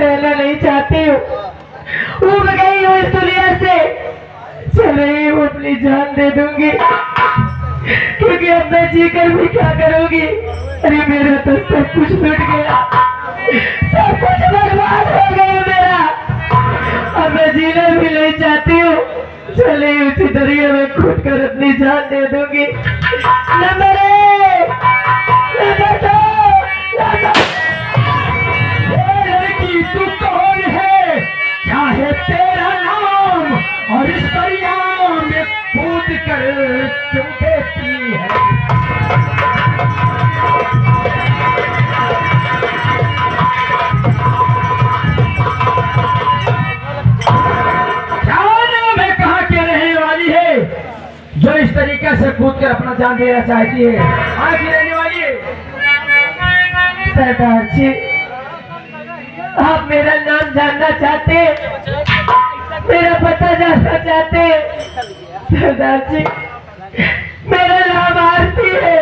रहना नहीं चाहती हूँ, उब गई हूँ इस दुनिया से, चल रही हूँ, अपनी जान दे दूंगी, क्योंकि अब मैं जीकर भी क्या करूंगी। अरे मेरा तो सब कुछ लुट गया, सब कुछ बर्बाद हो गया मेरा, अब मैं जीना भी नहीं चाहती हूँ, चले उसी दरिया में कूद कर अपनी जान दे दूंगी। नंबर एक, नंबर दो, लड़की तू कौन है, क्या है तेरा नाम, और इस दरिया में कूद कर क्यों देती है। क्या नाम है, कहाँ के रहने वाली है, जो इस तरीके से कूद कर अपना जान देना चाहती है, कहाँ की रहने वाली है। सरदार जी, आप मेरा नाम जानना चाहते, मेरा पता जानना चाहते। सरदार जी, मेरा नाम आरती है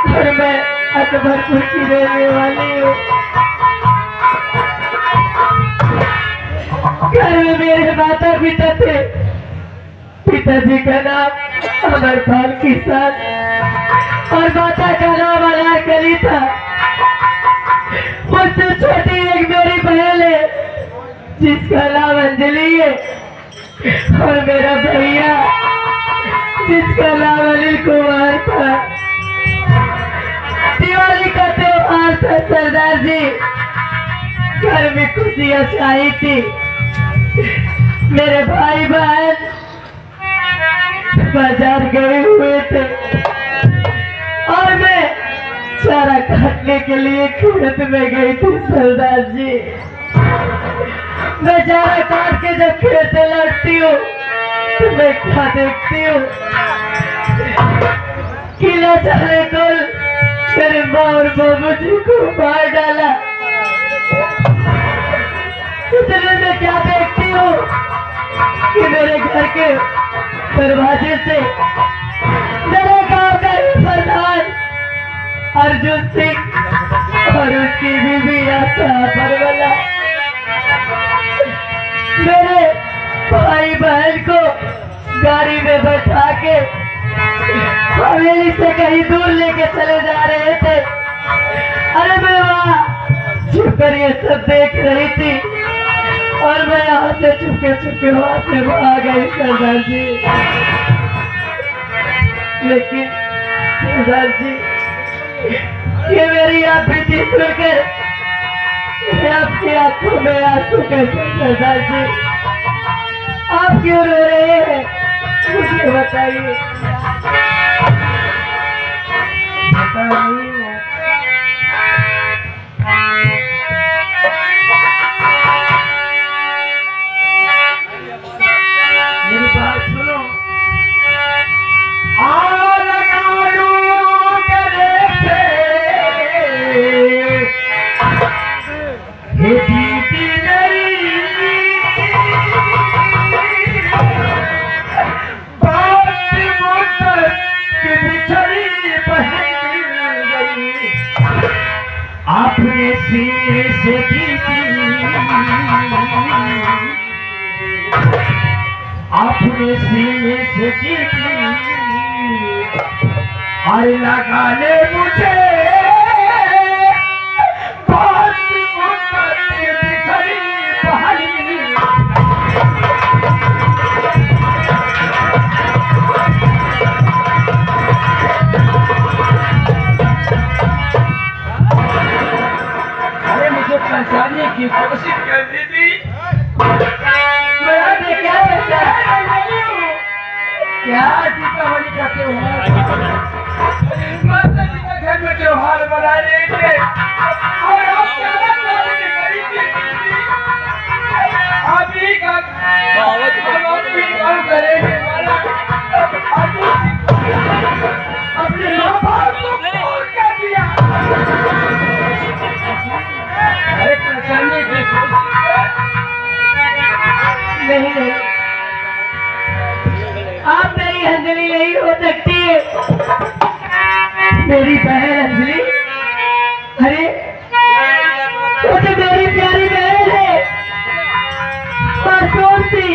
और मैं अकबरपुर की रहने वाली हूँ। घर में मेरे माता पिता थे, पिताजी का नाम अमरपाल किसान और माता का नाम अनारकली था। मुझसे छोटी एक मेरी बहन है जिसका नाम अंजलि है, और मेरा भैया जिसका नाम अनिल कुमार था। दिवाली का त्योहार था सरदार जी, घर में खुशियाँ छाई थी। मेरे भाई बहन बाजार गए हुए थे और मैं चारा काटने के लिए खेत में गई थी सरदार जी। मैं चारा काट के जब खेत से लौटती हूँ तो मैं क्या देखती हूँ, किला चारे कुल मेरे माँ और बाबू जी को मार डाला। इतने में क्या देखती हूँ कि मेरे घर के दरवाजे से मेरे गांव का ही प्रधान अर्जुन सिंह और उसकी बीवी आशा परवला मेरे भाई बहन को गाड़ी में बैठा के हवेली से कहीं दूर लेके चले जा रहे थे। अरे मैं वहाँ छुपकर ये सब देख रही थी और मैं यहाँ से चुपके चुपके वहाँ से भाग गई सरदार जी। लेकिन सरदार जी, ये मेरी आप बीती सुनकर आपकी आंखों में आंसू कैसे सरदार जी, आप क्यों रो रहे हैं, मुझे बताइए। मेरी बात सुनो। आपने सीने से की आपने सीने से की और लगा ले मुझे बात बिखरी पहाड़ी। पहचानने की कोशिश कर दी थी, मैंने क्या दीपावली का त्योहार माता जी का घर में त्योहार मना रहे थे और आप क्या करी थी, आप ही का करेंगे अपने माँ बाप को फोन कर दिया। नहीं नहीं, आप मेरी अंजलि नहीं हो सकती, मेरी बहन अंजलि। अरे वो तो मेरी प्यारी बहन सी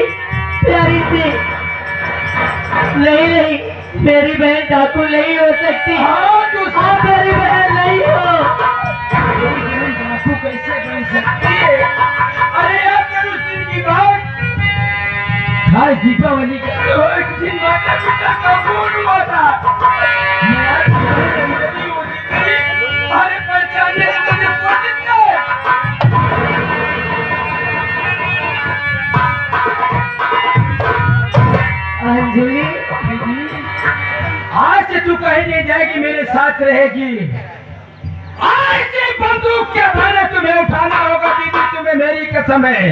प्यारी सी। नहीं नहीं, मेरी बहन डाकू नहीं हो सकती। हाँ तू आप मेरी बहन नहीं हो। डाकू कैसे बन सकती है? अरे यार कर उस दिन की बात। हाँ दीपावली का तो एक दिन माता पिता का खून हुआ था। मैं आज नहीं होती थी। अरे पहचानने में तुझे कोशिश कर। अंजलि, आज से तू कहीं नहीं जाएगी, मेरे साथ रहेगी। आज से बंदूक के भाने तुम्हें उठाना होगा दीदी, तुम्हें मेरी कसम है।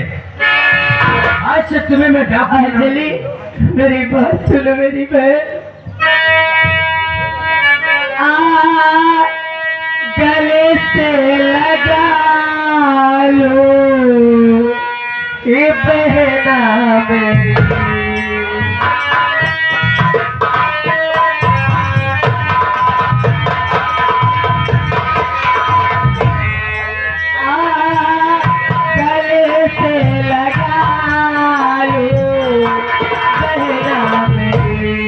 आज से तुम्हें मैं डाकू अंजलि मेरी बात सुनो मेरी बहन। गले से लगा लो ये बहना मेरी। गले से लगा लो बहना मेरी।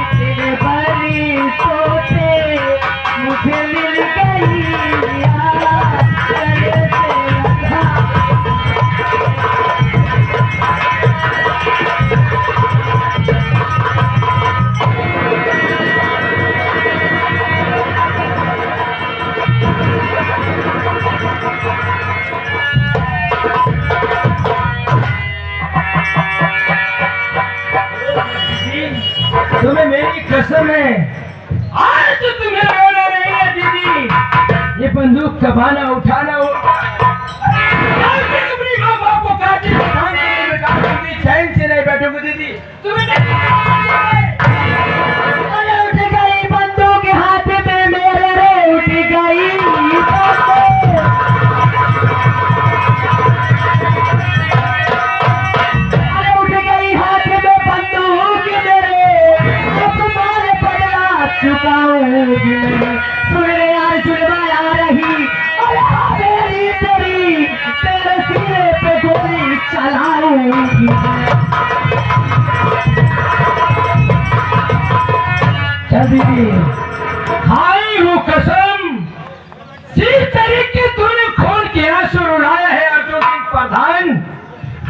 इतने बड़ी सोचे मुझे मिल गई यार। गले से लगा तुम्हें मेरी कसम है, आज तो तुम्हें रोना नहीं है दीदी। ये बंदूक का भाना उठाना होगा। आज से तुम्हारी माँ बाप को काटे चैन से नहीं बैठोगे दीदी। तुम्हें अरे उठ गई बंदूक हाथ में मेरे रे, उठ गई। अरे उठ गई हाथ में बंदूक मेरे, अब तुम्हारे बदला चुकाऊंगी मैं। सुन रे यार जुड़वा आ रही, अरे मेरी तेरी तेरे सिरे पे गोली चलाऊंगी मैं। चल दीदी, खाई हूँ कसम, जिस तरीके तूने खून के आंसू रुलाया है अर्जुन सिंह प्रधान,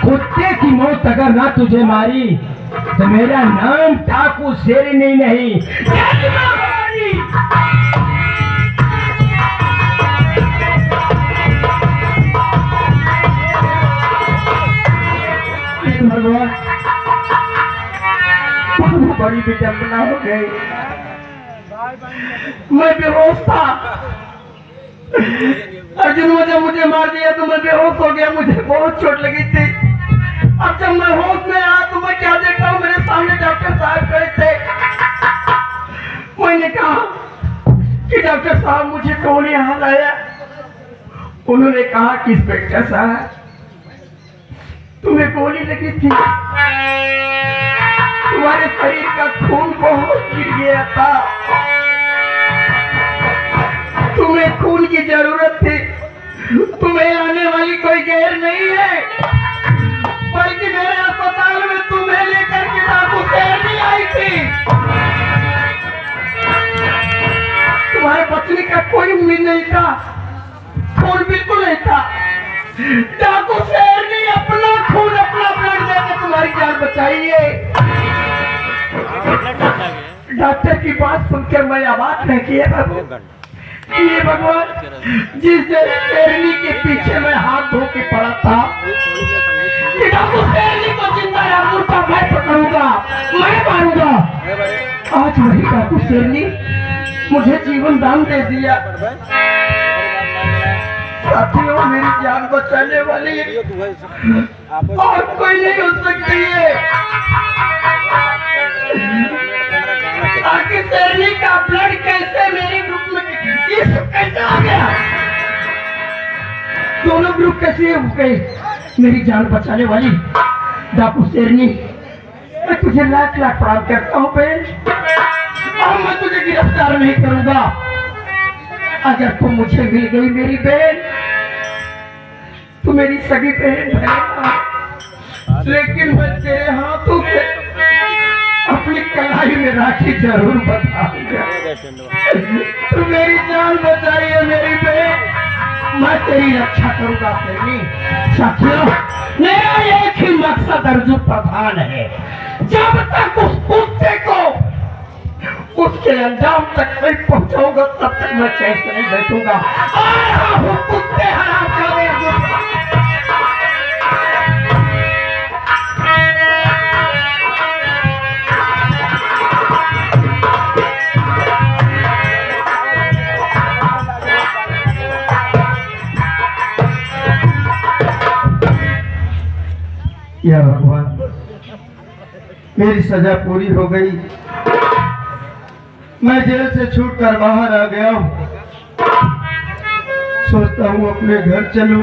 कुत्ते की मौत अगर ना तुझे मारी तो मेरा नाम डाकू शेरनी नहीं। भगवान, बहुत बड़ी विडंबना हो गई। मैं बेहोश था। अर्जुन ने मुझे मार दिया तो मैं बेहोश हो गया, मुझे बहुत चोट लगी थी। अब जब मैं होश में आया तो मैं क्या देखता हूँ, मेरे सामने डॉक्टर साहब खड़े थे। मैंने कहा कि डॉक्टर साहब मुझे कौन यहाँ लाया? उन्होंने कहा कि इंस्पेक्टर साहब तुम्हें गोली लगी थी, तुम्हारे शरीर का खून बहुत गिर गया था, तुम्हें खून की जरूरत थी। तुम्हें लाने वाली कोई गैर नहीं है, बल्कि मेरे अस्पताल में तुम्हें लेकर के डाकू शेरनी आई थी। तुम्हारे बचने का कोई उम्मीद नहीं था, खून बिल्कुल नहीं था। डाकू शेरनी अपना खून अपना ब्लड देकर तुम्हारी जान बचाई है। डॉक्टर की बात सुनकर मैं आवाज नहीं किया बाबू। ये भगवान, जिस शेरनी के पीछे मैं हाथ धो के पड़ा था, कि डाकू शेरनी को जिंदा या मुर्दा मैं पकड़ूंगा, मैं मारूंगा, आज वही डाकू शेरनी मुझे जीवन दान दे दिया। साथियों, मेरी जान बचाने वाली और कोई नहीं हो सकती है। आखिर शेरनी का ब्लड कैसे मेरे ग्रुप में कैसे आ गया? दोनों ग्रुप कैसे हो गए? मेरी जान बचाने वाली डाकू शेरनी, मैं तुझे लाख लाख प्रणाम करता हूँ बहन, और मैं तुझे गिरफ्तार नहीं करूंगा। अगर तुम मुझे मिल गई मेरी बहन, तू मेरी सगी बहन है, लेकिन मैं तेरे हाथों से अपनी कलाई में राखी जरूर बताऊंगा। तू मेरी जान बचाई है मेरी बहन, मैं तेरी रक्षा करूंगा प्रेमी। साथियों, मेरा एक ही मकसद अर्जुन प्रधान है, जब तक उस कुत्ते को उसके अंजाम तक नहीं पहुंचाऊंगा तब तक मैं चैन से नहीं बैठूंगा। आया हूं कुत्ते हराम कर या भगवान, मेरी सजा पूरी हो गई, मैं जेल से छूटकर बाहर आ गया हूँ। सोचता हूँ अपने घर चलूं,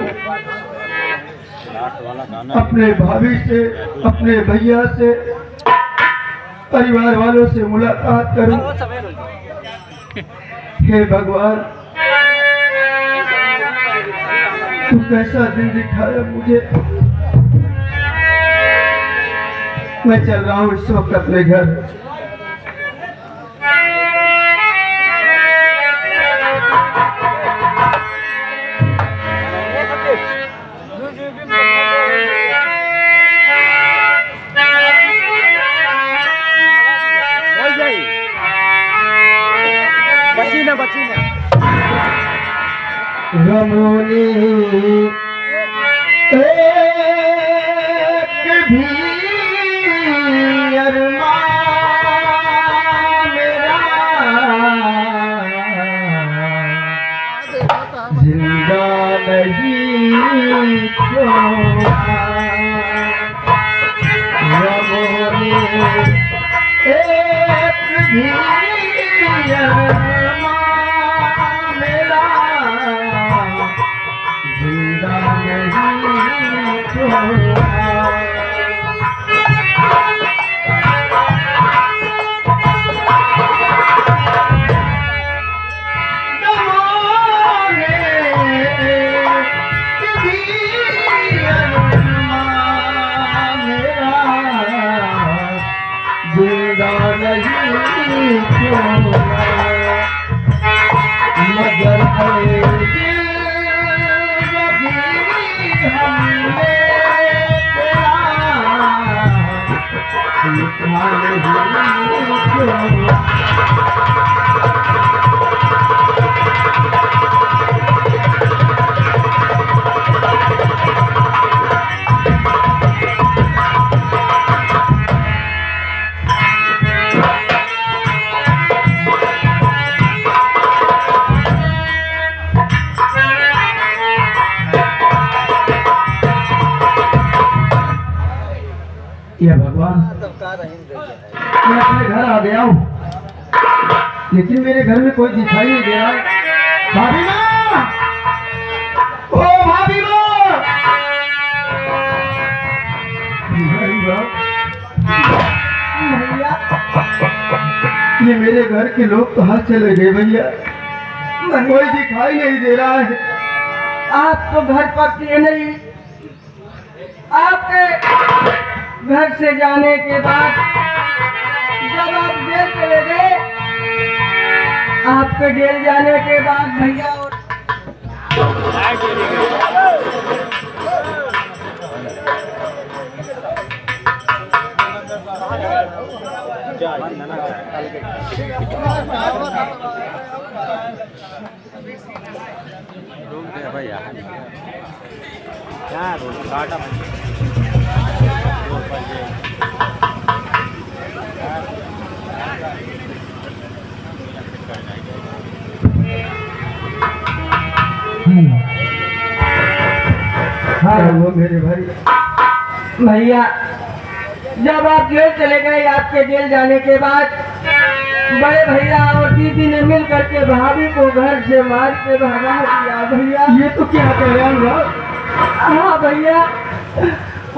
अपने भाभी से, अपने भैया से, परिवार वालों से मुलाकात करूं। हे भगवान, तू कैसा दिन दिखाया मुझे। मैं चल रहा हूँ इस वक्त अपने घर। बची ना गमोनी एक भी अरमान मेरा जिंदा नहीं छोड़ा। गमोनी एक भी या भगवान, मैं अपने घर आ गया हूँ, लेकिन मेरे घर में कोई दिखाई नहीं दे रहा है। भाभी माँ, ओ भाभी माँ, भैया, ये मेरे घर के लोग कहाँ चले गए भैया? कोई दिखाई नहीं दे रहा है। आप तो घर पर थे नहीं, आपके घर से जाने के बाद जब आप जेल चले गए, आपके जेल जाने के बाद भैया और भैया क्या काटा हाँ वो मेरे भाई। भैया जब आप जेल चले गए, आपके जेल जाने के बाद बड़े भैया और दीदी ने मिल करके भाभी को घर से मार के भगा दिया। भैया ये तो क्या कह रहे हैं? हाँ भैया,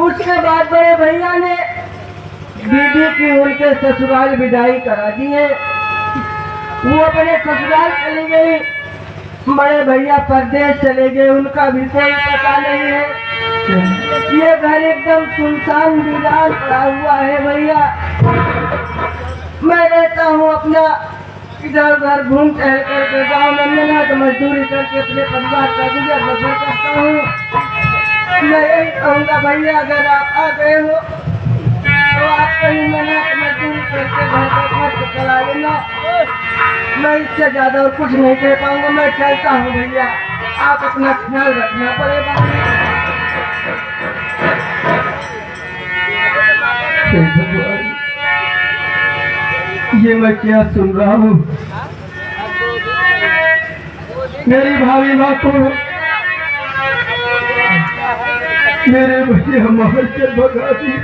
उसके बाद बड़े भैया ने दीदी की उनके ससुराल विदाई करा दी है। वो अपने ससुराल चली गई बड़े भैया परदेश चले गए, उनका भी कोई पता नहीं है। ये घर एकदम सुनसान वीरान पड़ा हुआ है भैया। मैं रहता हूँ अपना इधर उधर घूम टहल करके, गाँव में मेहनत मजदूरी करके अपने परिवार का गुजर बसर करता हूँ। मैं यही कहूँगा भैया, अगर आप आ गए हो तो आप कहीं मेहनत मजदूरी करके घर का खर्च चला लेना। मैं इससे ज्यादा और कुछ नहीं कह पाऊंगा। मैं चलता हूँ भैया, आप अपना ख्याल रखना पड़ेगा। हे भगवान, ये मैं क्या सुन रहा हूँ? मेरी भाभी माँ को मेरे भैया मार के भगा दिए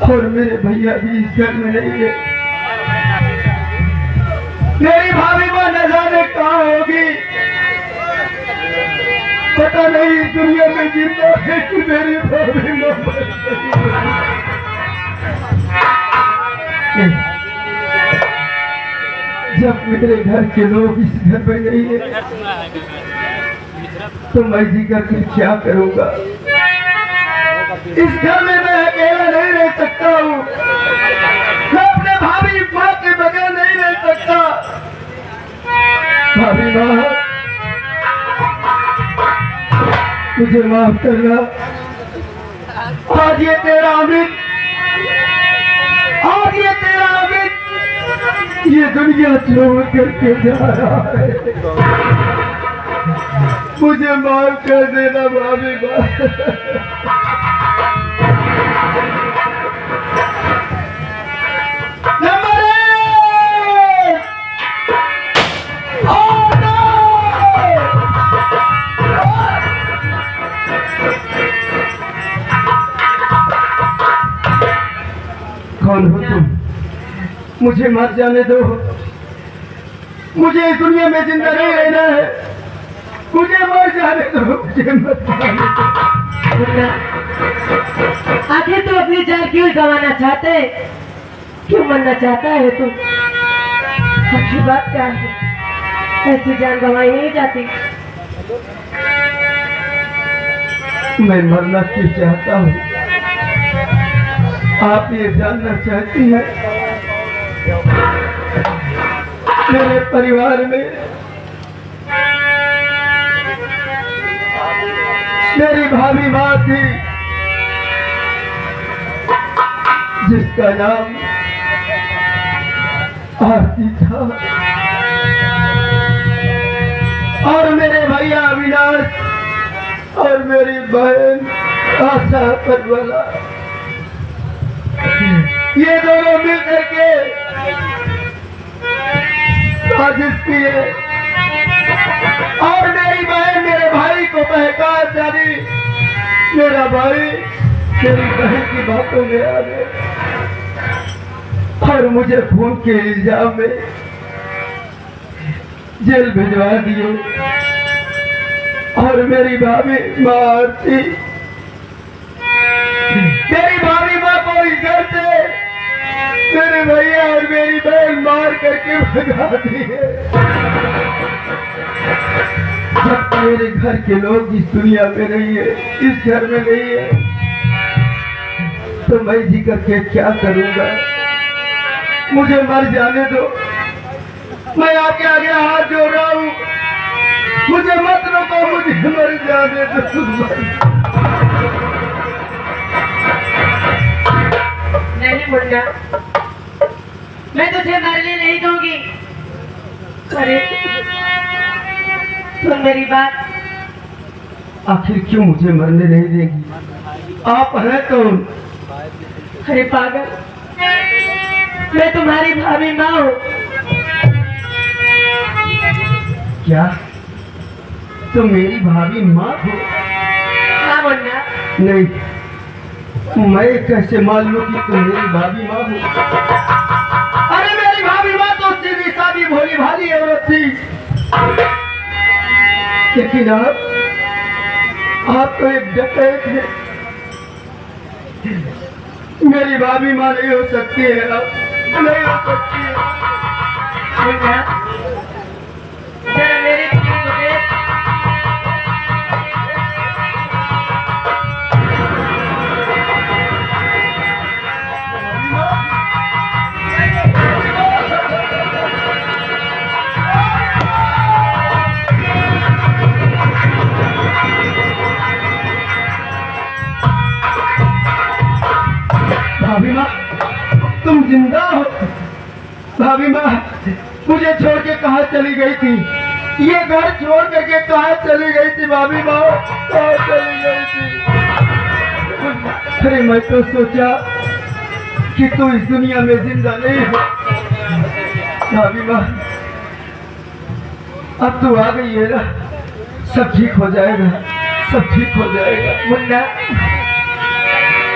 और मेरे भैया भी इस घर में नहीं है। मेरी भाभी माँ न जाने कहाँ होगी, पता नहीं इस दुनिया में जिंदा है कि मेरी भाभी माँ मर गई। जब मेरे घर के लोग इस घर में नहीं है तो मैं जी करके क्या करूँगा? इस घर में मैं अकेला नहीं रह सकता हूँ। मैं अपने भाभी माँ के बगैर नहीं रह सकता। भाभी माँ, मुझे माफ करना। आज ये तेरा अमित, आज ये तेरा अमित ये दुनिया छोड़ करके जा रहा है। मुझे माफ कर देना भाभी माँ। कौन हो तुम? मुझे मर जाने दो। मुझे इस दुनिया में जिंदा नहीं रहना है। मुझे मर जाने दो, मुझे मर जाने दो। आखिर तू अपनी जान क्यों गंवाना चाहते है? क्यों मरना चाहता है तू? सच्ची बात क्या है? ऐसी जान गंवाई नहीं जाती। मैं मरना क्यों चाहता हूँ आप ये जानना चाहती हैं? मेरे परिवार में मेरी भाभी माँ थी जिसका नाम आरती था और मेरे भैया अविनाश और मेरी बहन आशा परवाला, ये दोनों मिल करके साजिश किए और मेरी बहन मेरे भाई को बहका डाली। मेरा भाई मेरी बहन की बातों में आ गए और मुझे खून के इल्जाम में जेल भिजवा दिए और मेरी भाभी माँ आरती, मेरी भाभी माँ को इस घर से मेरे भैया और मेरी बहन मार करके भगा दिए। जब मेरे घर के लोग इस दुनिया में नहीं है, इस घर में नहीं है, तो मैं जी करके क्या करूंगा? मुझे मर जाने दो। मैं आपके आगे हाथ जोड़ रहा हूँ, मुझे मत रोको, मुझे मर जाने दो। नहीं मुन्ना, मैं तुझे मरने नहीं दूंगी। अरे सुन मेरी बात। आखिर क्यों मुझे मरने नहीं देगी? आप हैं कौन? अरे पागल, मैं तुम्हारी भाभी माँ हूँ। क्या तुम मेरी भाभी माँ हो? हाँ मुन्ना। नहीं, मैं कैसे मान लूं कि तुम मेरी भाभी माँ हो? अरे मेरी भाभी माँ तो सीधी सादी भोली भाली औरत थी, लेकिन आप तो एक डकैत है। मेरी भाभी माँ नहीं हो सकती है, आप नहीं हो सकती है। मुन्ना जरा मेरी चीज को देख। भाभी माँ, तुम जिंदा हो? भाभी माँ, मुझे छोड़ के कहाँ चली गई थी? ये घर छोड़ करके कहाँ चली गई थी भाभी माँ? कहाँ चली गई थी? अरे मैं तो सोचा कि तू इस दुनिया में जिंदा नहीं हो। भाभी माँ, अब तू आ गई है ना, सब ठीक हो जाएगा, सब ठीक हो जाएगा। मुन्ना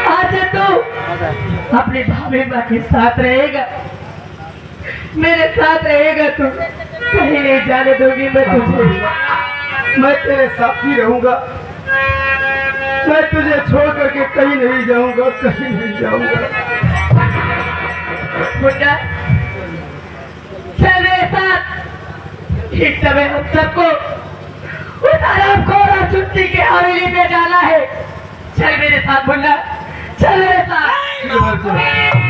आज तू अपनी भाभी माँ के साथ रहेगा, मेरे साथ रहेगा। तू कहीं नहीं जाने दूंगी मैं तुझे। मैं तेरे साथ ही रहूंगा, मैं तुझे छोड़ करके कहीं नहीं जाऊंगा, कहीं नहीं जाऊंगा। मुन्ना चल मेरे साथ, ठीक समय हम सबको उस आरामखोर और चुट्टी के हवेली में जाना है। चल मेरे साथ मुन्ना, चल मेरे साथ। चल, चल।